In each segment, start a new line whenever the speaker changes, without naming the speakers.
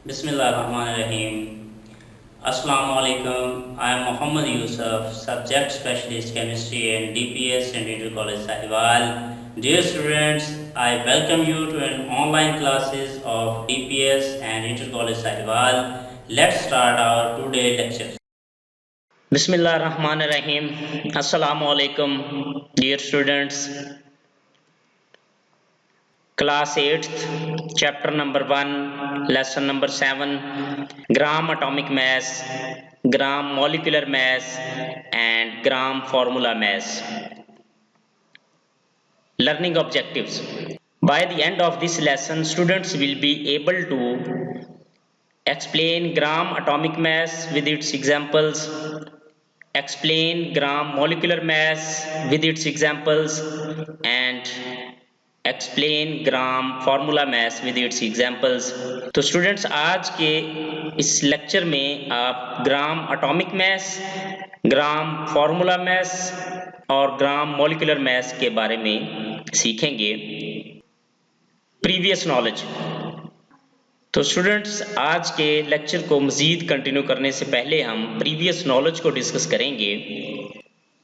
Bismillahirrahmanirrahim. Assalamu alaikum. I am Muhammad Yusuf, Subject Specialist Chemistry and DPS St. Andrew College Sahiwal. Dear students, I welcome you to an online classes of DPS and Inter College Sahiwal. Let's start our today lecture.
Bismillahirrahmanirrahim. Assalamu alaikum, dear students. Class 8th, chapter number 1, lesson number 7, gram atomic mass, gram molecular mass, and gram formula mass. Learning objectives. By the end of this lesson, students will be able to explain gram atomic mass with its examples, explain gram molecular mass with its examples, and explain gram formula maths with its examples. तो students, आज के इस lecture में आप gram atomic maths, ग्राम formula maths और gram molecular maths के बारे में सीखेंगे। Previous knowledge. तो स्टूडेंट्स, आज के लेक्चर को मज़ीद कंटिन्यू करने से पहले हम प्रीवियस नॉलेज को डिस्कस करेंगे।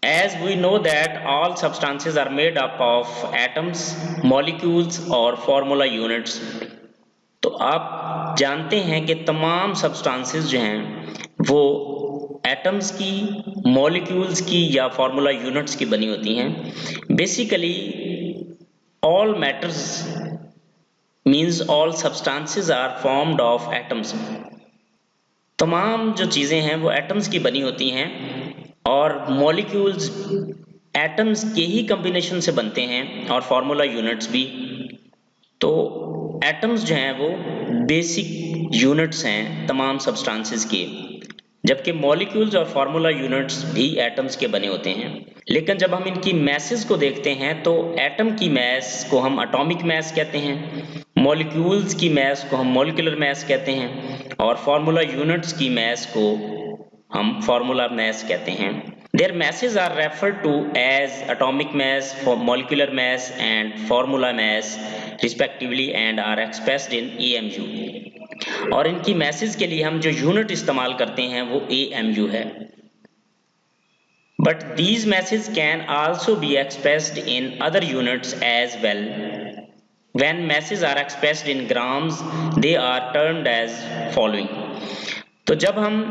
As we know that all substances are made up of atoms, molecules और formula units, तो आप जानते हैं कि तमाम substances जो हैं वो atoms की, molecules की या formula units की बनी होती हैं। Basically, all matters means all substances are formed of atoms. तमाम जो चीज़ें हैं वो atoms की बनी होती हैं और मॉलिक्यूल्स एटम्स के ही कॉम्बिनेशन से बनते हैं और फार्मूला यूनिट्स भी। तो एटम्स जो हैं वो बेसिक यूनिट्स हैं तमाम सब्सटेंसेस के, जबकि मॉलिक्यूल्स और फार्मूला यूनिट्स भी एटम्स के बने होते हैं। लेकिन जब हम इनकी मैसेस को देखते हैं तो एटम की मैस को हम एटॉमिक मैस कहते हैं, मॉलिक्यूल्स की मैस को हम मॉलिक्यूलर मैस कहते हैं और फार्मूला यूनिट्स की मैस को हम फार्मूला मैस कहते हैं। Their masses are referred to as atomic mass, molecular mass and formula mass respectively and are expressed in AMU. और इनकी मैसेज के लिए हम जो यूनिट इस्तेमाल करते हैं वो AMU है। But these masses can also be expressed in other units as well. When masses are expressed in grams, they are termed as following. तो जब हम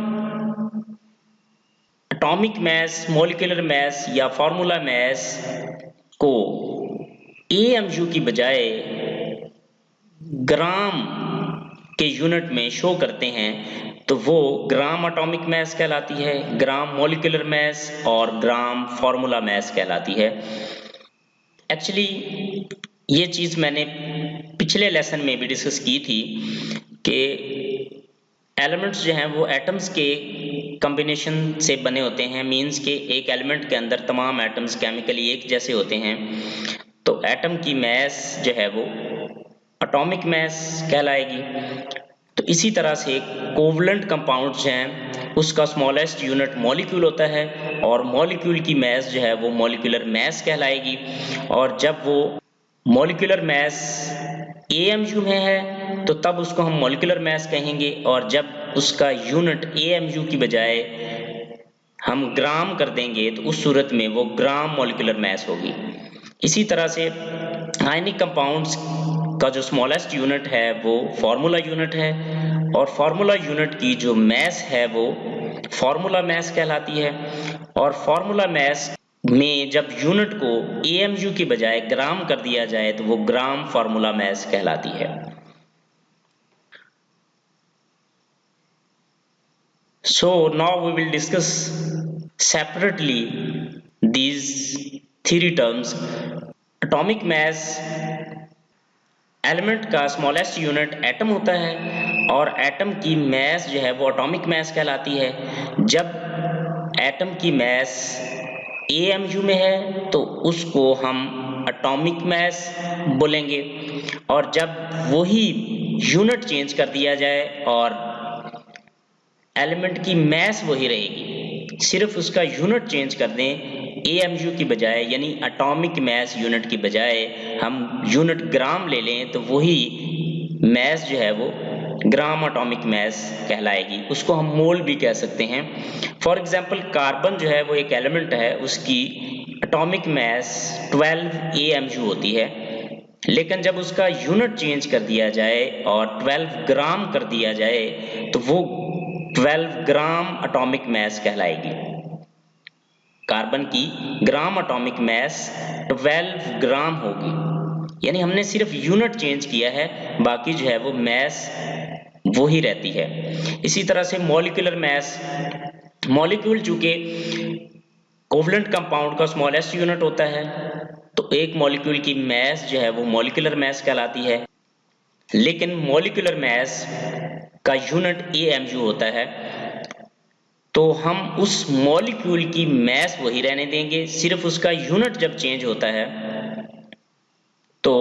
एटॉमिक मैस, मॉलिक्यूलर मैस या फार्मूला मैस को AMU की बजाय ग्राम के unit में show करते हैं तो वो ग्राम एटॉमिक मैस कहलाती है, ग्राम मॉलिक्यूलर मैस और ग्राम फार्मूला मैस कहलाती है। एक्चुअली ये चीज़ मैंने पिछले लेसन में भी डिस्कस की थी कि एलिमेंट्स जो हैं वो एटम्स के कॉम्बिनेशन से बने होते हैं। मींस के एक एलिमेंट के अंदर तमाम एटम्स केमिकली एक जैसे होते हैं, तो एटम की मैस जो है वो एटॉमिक मैस कहलाएगी। तो इसी तरह से कोवलेंट कंपाउंड्स हैं उसका स्मॉलेस्ट यूनिट मॉलिक्यूल होता है और मॉलिक्यूल की मैस जो है वो मॉलिक्यूलर मैस कहलाएगी। और जब वो मॉलिक्यूलर मैस AMU में है तो तब उसको हम मॉलिक्यूलर मैस कहेंगे, और जब उसका यूनिट AMU की बजाय हम ग्राम कर देंगे तो उस सूरत में वो ग्राम मॉलिक्यूलर मैस होगी। इसी तरह से आयनिक कंपाउंड्स का जो स्मॉलेस्ट यूनिट है वो फार्मूला यूनिट है और फार्मूला यूनिट की जो मैस है वो फार्मूला मैस कहलाती है। और फार्मूला मैस में जब यूनिट को AMU की बजाय ग्राम कर दिया जाए तो वो ग्राम फार्मूला मैस कहलाती है। So now we will discuss separately these three terms. Atomic mass, element का स्मॉलेस्ट यूनिट एटम होता है और एटम की मैस जो है वो एटॉमिक मैस कहलाती है। जब एटम की मैस AMU में है तो उसको हम एटॉमिक मैस बोलेंगे, और जब वही यूनिट चेंज कर दिया जाए और एलिमेंट की मैस वही रहेगी, सिर्फ उसका यूनिट चेंज कर दें AMU की बजाय, यानी एटॉमिक मैस यूनिट की बजाय हम यूनिट ग्राम ले लें तो वही मैस जो है वो ग्राम एटॉमिक मास कहलाएगी, उसको हम मोल भी कह सकते हैं। फॉर एग्जांपल कार्बन जो है वो एक एलिमेंट है, उसकी एटॉमिक मास 12 AMU होती है, लेकिन जब उसका यूनिट चेंज कर दिया जाए और 12 ग्राम कर दिया जाए तो वो 12 ग्राम एटॉमिक मास कहलाएगी। कार्बन की ग्राम एटॉमिक मास 12 ग्राम होगी, यानी हमने सिर्फ यूनिट चेंज किया है, बाकी जो है वो मास वो ही रहती है। इसी तरह से मॉलिक्यूलर मास, मॉलिक्यूल चूंकि कोवलेंट कंपाउंड का स्मॉलेस्ट यूनिट होता है, तो एक मॉलिक्यूल की मास जो है वो मॉलिक्यूलर मास कहलाती है, लेकिन मॉलिक्यूलर मास का यूनिट AMU होता है, तो हम उस मॉलिक्यूल की मास वही रहने देंगे, सिर्फ उसका यूनिट जब चेंज होता है तो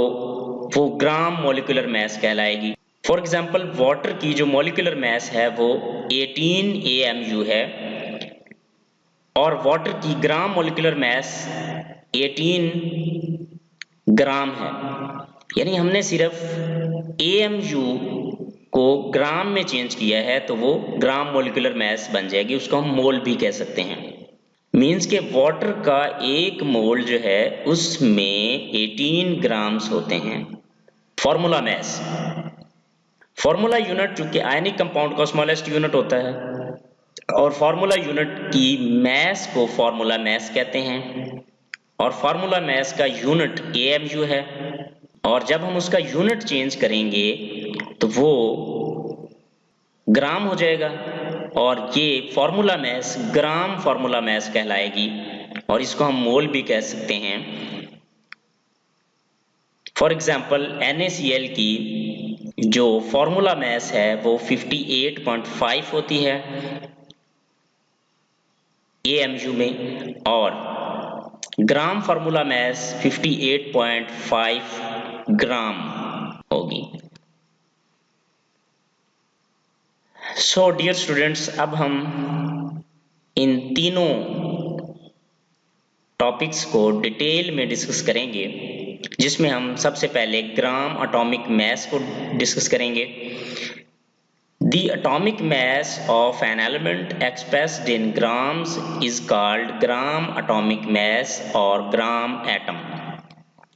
वो ग्राम मॉलिक्यूलर मास कहलाएगी। फॉर एग्जांपल वाटर की जो मॉलिक्यूलर मास है वो 18 AMU है और वाटर की ग्राम मॉलिक्यूलर मास 18 ग्राम है, यानी हमने सिर्फ AMU को ग्राम में चेंज किया है तो वो ग्राम मॉलिक्यूलर मास बन जाएगी, उसको हम मोल भी कह सकते हैं। मीन्स के वाटर का एक मोल जो है उसमें 18 ग्राम्स होते हैं। फॉर्मूला मास, फॉर्मूला यूनिट चूंकि आयनिक कंपाउंड का स्मॉलेस्ट यूनिट होता है और फॉर्मूला यूनिट की मास को फॉर्मूला मास कहते हैं और फॉर्मूला मास का यूनिट AMU है, और जब हम उसका यूनिट चेंज करेंगे तो वो ग्राम हो जाएगा और ये formula mass gram formula mass कहलाएगी और इसको हम मोल भी कह सकते हैं। फॉर एग्जांपल NaCl की जो फॉर्मूला मास है वो 58.5 होती है AMU में और ग्राम फॉर्मूला मास 58.5 ग्राम होगी। सो डियर स्टूडेंट्स, अब हम इन तीनों टॉपिक्स को डिटेल में डिस्कस करेंगे, जिसमें हम सबसे पहले ग्राम एटॉमिक मास को डिस्कस करेंगे। The atomic mass of an element expressed in grams is called gram atomic mass or gram atom.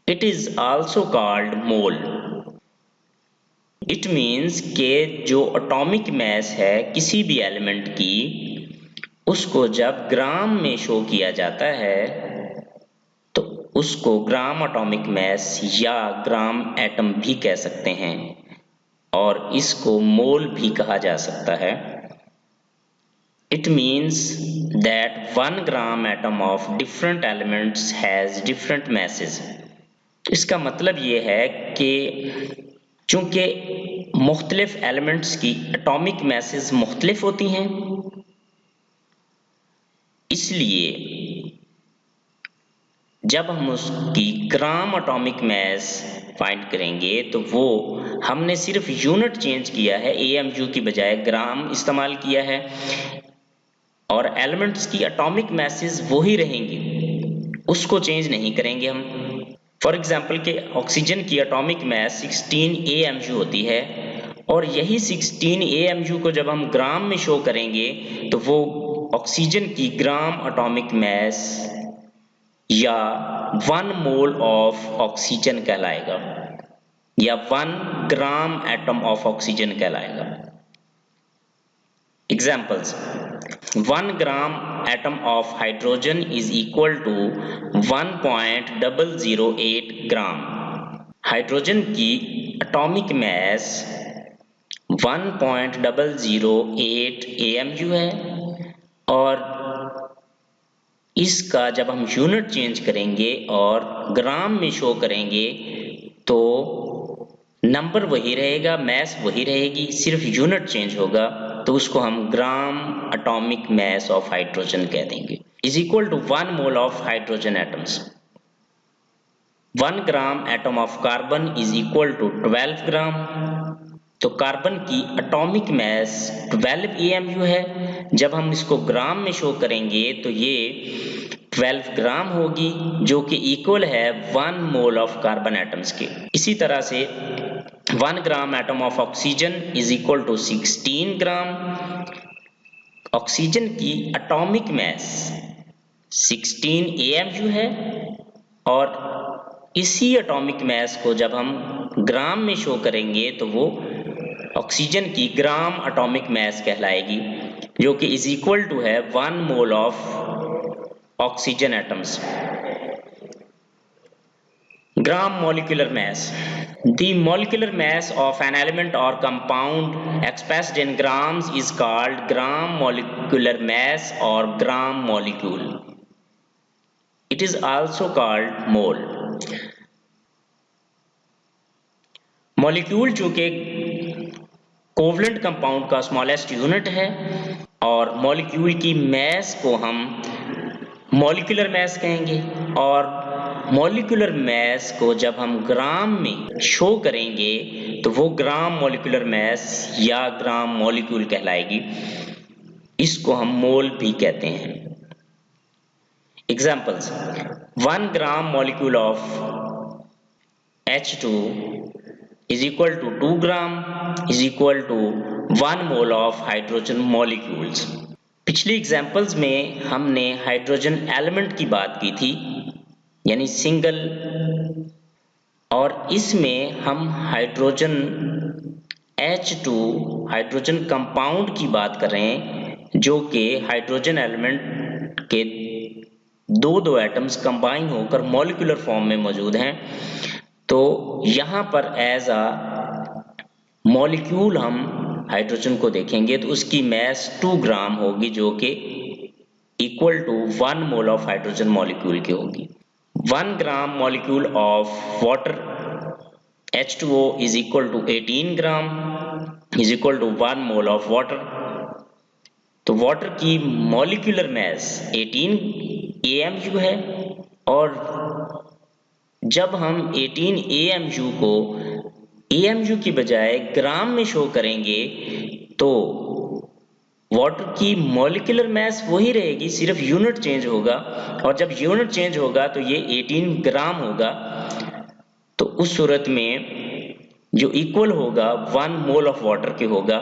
It is also called mole. It means कि जो एटॉमिक मास है किसी भी एलिमेंट की, उसको जब ग्राम में शो किया जाता है तो उसको ग्राम एटॉमिक मास या ग्राम एटम भी कह सकते हैं और इसको मोल भी कहा जा सकता है। It means that 1 gram atom of different elements has different masses. इसका मतलब ये है कि चूंकि मुख्तलिफ एलिमेंट्स की एटॉमिक मासेस मुख्तलिफ होती हैं, इसलिए जब हम उसकी ग्राम एटॉमिक मास फाइंड करेंगे तो वो हमने सिर्फ यूनिट चेंज किया है, AMU की बजाय ग्राम इस्तेमाल किया है और एलिमेंट्स की एटॉमिक मासेस वो ही रहेंगी, उसको चेंज नहीं करेंगे हम। फॉर एग्जांपल के ऑक्सीजन की एटॉमिक मास 16 AMU होती है और यही 16 AMU को जब हम ग्राम में शो करेंगे तो वो ऑक्सीजन की ग्राम एटॉमिक मास या 1 मोल ऑफ ऑक्सीजन कहलाएगा या 1 ग्राम एटम ऑफ ऑक्सीजन कहलाएगा। Examples: 1 gram atom of hydrogen is equal to 1.008 gram. Hydrogen की एटॉमिक मास 1.008 AMU है और इसका जब हम यूनिट चेंज करेंगे और ग्राम में शो करेंगे तो नंबर वही रहेगा, मास वही रहेगी, सिर्फ यूनिट चेंज होगा, तो उसको हम gram atomic mass of hydrogen कह देंगे। Is equal to 1 mole of hydrogen atoms. 1 gram atom of carbon is equal to 12 gram. तो कार्बन की एटॉमिक मास 12 AMU है, जब हम इसको ग्राम में शो करेंगे तो ये 12 ग्राम होगी, जो कि इक्वल है 1 मोल ऑफ कार्बन एटम्स के। इसी तरह से 1 gram atom of oxygen is equal to 16 gram. Oxygen की एटॉमिक मास 16 AMU है और इसी एटॉमिक मास को जब हम ग्राम में शो करेंगे तो वो ऑक्सीजन की ग्राम एटॉमिक मास कहलाएगी, जो कि इज इक्वल टू है 1 mole of oxygen atoms. Gram molecular mass. The molecular mass of an element or compound expressed in grams is called gram molecular mass or gram molecule. It is also called mole. Molecule चूंकि covalent compound का smallest unit है और molecule की मास को हम molecular mass कहेंगे, और molecular mass को जब हम ग्राम में शो करेंगे तो वो ग्राम मॉलिक्यूलर मास या ग्राम मॉलिक्यूल कहलाएगी। इसको हम मोल भी कहते हैं। Examples: 1 gram molecule of H2 is equal to 2 gram is equal to 1 mole of hydrogen molecules. पिछली एग्जांपल्स में हमने हाइड्रोजन एलिमेंट की बात की थी, यानी सिंगल, और इसमें हम हाइड्रोजन H2 हाइड्रोजन कंपाउंड की बात कर रहे हैं, जो कि हाइड्रोजन एलिमेंट के दो एटम्स कंबाइन होकर मॉलिक्यूलर फॉर्म में मौजूद हैं। तो यहाँ पर एज अ मॉलिक्यूल हम हाइड्रोजन को देखेंगे तो उसकी मास 2 ग्राम होगी, जो कि equal to 1 mole of hydrogen molecule की होगी। 1 gram molecule of water H2O is equal to 18 gram is equal to 1 mole of water. तो वाटर की मॉलिक्यूलर मास 18 AMU है, और जब हम 18 AMU को AMU की बजाय ग्राम में शो करेंगे तो वाटर की मॉलिक्यूलर मास वही रहेगी, सिर्फ यूनिट चेंज होगा, और जब यूनिट चेंज होगा तो ये 18 ग्राम होगा। तो उस सूरत में जो इक्वल होगा 1 मोल ऑफ वाटर के होगा।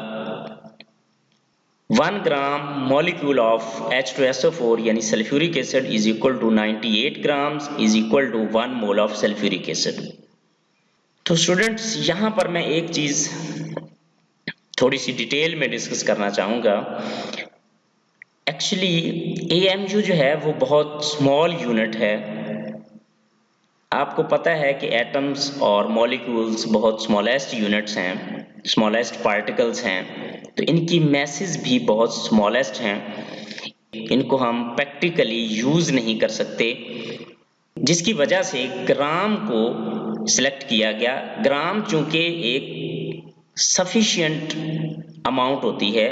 1 ग्राम मॉलिक्यूल ऑफ H2SO4 यानी sulphuric acid is equal to 98 grams is equal to 1 mole of sulphuric acid. तो स्टूडेंट्स, यहाँ पर मैं एक चीज थोड़ी सी डिटेल में डिस्कस करना चाहूँगा। एक्चुअली AMU जो है वो बहुत स्मॉल यूनिट है। आपको पता है कि एटम्स और मॉलिक्यूल्स बहुत स्मॉलेस्ट यूनिट्स हैं, स्मॉलेस्ट पार्टिकल्स हैं, तो इनकी मैसेज भी बहुत स्मॉलेस्ट हैं। इनको हम प्रैक्टिकली यूज नहीं कर सकते, जिसकी वजह से ग्राम को सिलेक्ट किया गया। ग्राम चूंकि एक सफिशिएंट अमाउंट होती है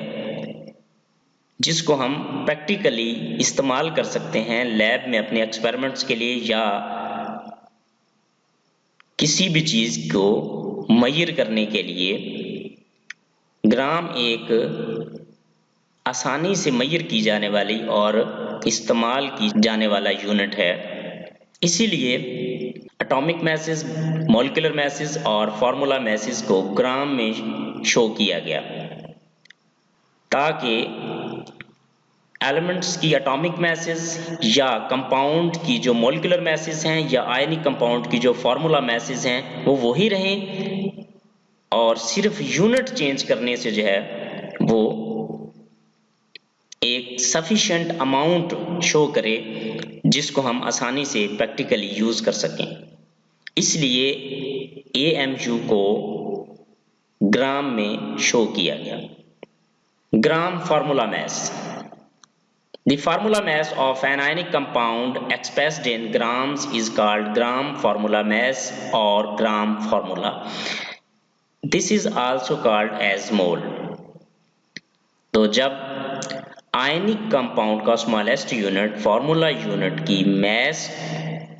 जिसको हम प्रैक्टिकली इस्तेमाल कर सकते हैं लैब में अपने एक्सपेरिमेंट्स के लिए, या किसी भी चीज को मेजर करने के लिए। ग्राम एक आसानी से मेजर की जाने वाली और इस्तेमाल की जाने वाला यूनिट है। इसीलिए एटॉमिक मैसेज, मॉलिक्यूलर मैसेज और फार्मूला मैसेज को ग्राम में शो किया गया, ताकि एलिमेंट्स की एटॉमिक मैसेज या कंपाउंड की जो मॉलिक्यूलर मैसेज हैं या आयनिक कंपाउंड की जो फार्मूला मैसेज हैं वो वही रहें, और सिर्फ यूनिट चेंज करने से जो है वो एक सफिशिएंट अमाउंट शो करे जिसको हम आसानी से प्रैक्टिकली यूज कर सकें। इसलिए AMU को ग्राम में शो किया गया। Gram formula mass. The formula mass of an ionic compound expressed in grams is called gram formula mass or gram formula. This is also called as mole. तो जब ionic compound का smallest unit formula unit की mass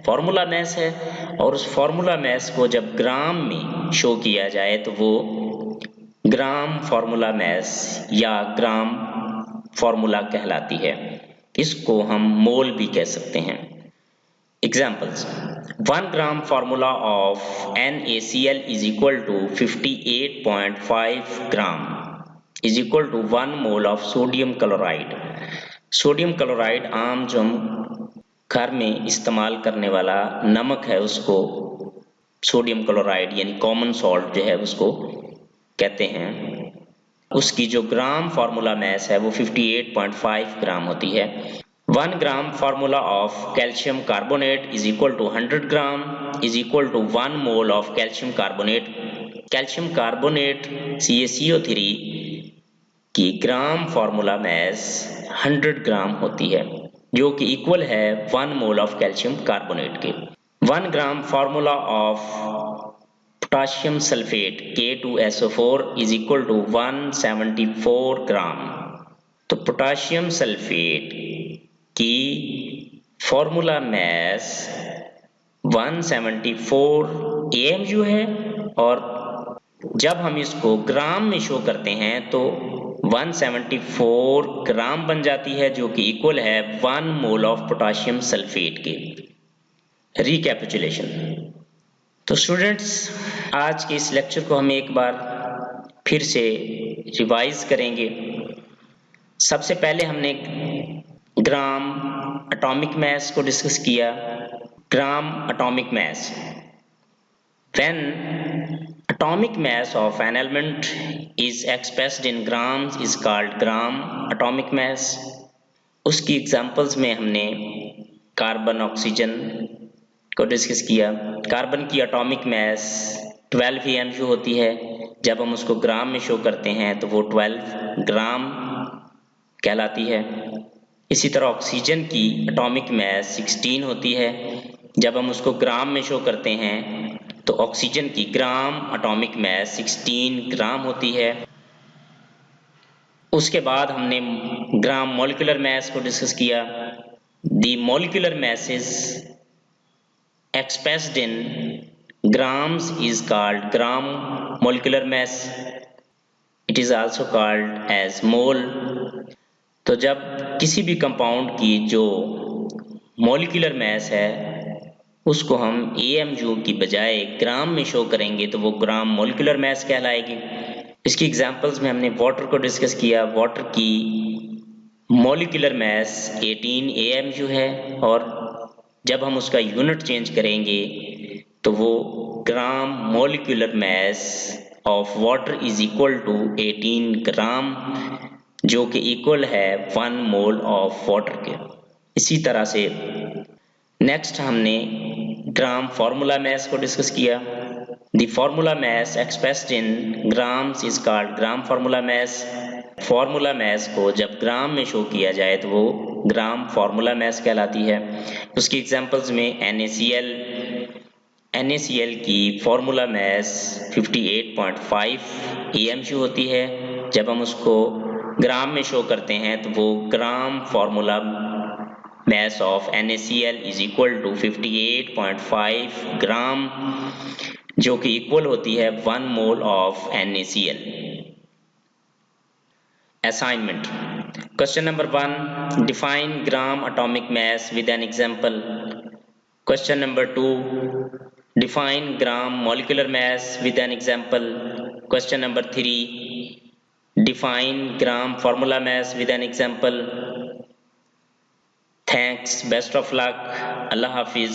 formula mass है, और उस formula mass को जब ग्राम में शो किया जाए तो वो ग्राम फार्मूला मास या ग्राम फार्मूला कहलाती है। इसको हम मोल भी कह सकते हैं। Examples: 1 gram formula of NaCl is equal to 58.5 gram is equal to 1 mole of sodium chloride. Sodium chloride आम जो हम घर में इस्तेमाल करने वाला नमक है उसको सोडियम क्लोराइड यानी कॉमन सॉल्ट जो है उसको कहते हैं। उसकी जो ग्राम फार्मूला मैस है वो 58.5 ग्राम होती है। 1 gram formula of calcium carbonate is equal to 100 gram is equal to 1 mole of calcium carbonate. Calcium carbonate CaCO3 की ग्राम फार्मूला मैस 100 ग्राम होती है जो कि इक्वल है 1 मोल ऑफ कैल्शियम कार्बोनेट के। 1 gram formula of potassium sulphate K2SO4 is equal to 174 gram. तो potassium sulphate की formula mass 174 AMU है और जब हम इसको ग्राम में शो करते हैं तो 174 ग्राम बन जाती है जो कि इक्वल है 1 मोल ऑफ पोटाशियम सल्फेट के। रिकैपिचुलेशन। तो स्टूडेंट्स आज के इस लेक्चर को हम एक बार फिर से रिवाइज करेंगे। सबसे पहले हमने ग्राम एटॉमिक मास को डिस्कस किया। ग्राम atomic mass, when atomic mass of an element is expressed in grams is called gram atomic mass। उसकी एग्जांपल्स में हमने कार्बन ऑक्सीजन को डिस्कस किया। कार्बन की एटॉमिक मास 12 AMU होती है, जब हम उसको ग्राम में शो करते हैं तो वो 12 ग्राम कहलाती है। इसी तरह ऑक्सीजन की एटॉमिक मास 16 होती है, जब हम उसको ग्राम में शो करते हैं तो ऑक्सीजन की ग्राम एटॉमिक मास 16 ग्राम होती है। उसके बाद हमने ग्राम मॉलिक्यूलर मास को डिस्कस किया। The molecular masses expressed in grams is called gram molecular mass। It is also called as mole। तो जब किसी भी कंपाउंड की जो मॉलिक्यूलर मास है उसको हम AMU की बजाय ग्राम में शो करेंगे तो वो ग्राम मॉलिक्यूलर मास कहलाएगी। इसकी एग्जांपल्स में हमने वाटर को डिस्कस किया। वाटर की मॉलिक्यूलर मास 18 AMU है और जब हम उसका यूनिट चेंज करेंगे तो वो gram molecular mass of water is equal to 18 gram जो कि इक्वल है 1 मोल ऑफ वाटर के। इसी तरह से नेक्स्ट हमने ग्राम फार्मूला मास को डिस्कस किया। The formula mass expressed in grams is called gram formula mass. Formula mass को जब ग्राम में शो किया जाए तो वो ग्राम फार्मूला मास कहलाती है। उसकी एग्जांपल्स में NaCl की फार्मूला मास 58.5 AMU होती है, जब हम उसको ग्राम में शो करते हैं तो वो gram formula mass of NaCl is equal to 58.5 gram जो कि इक्वल होती है 1 mole of NaCl। Assignment question number 1, define gram atomic mass with an example. Question number 2, define gram molecular mass with an example. Question number 3, define gram formula mass with an example. Thanks, best of luck, Allah Hafiz।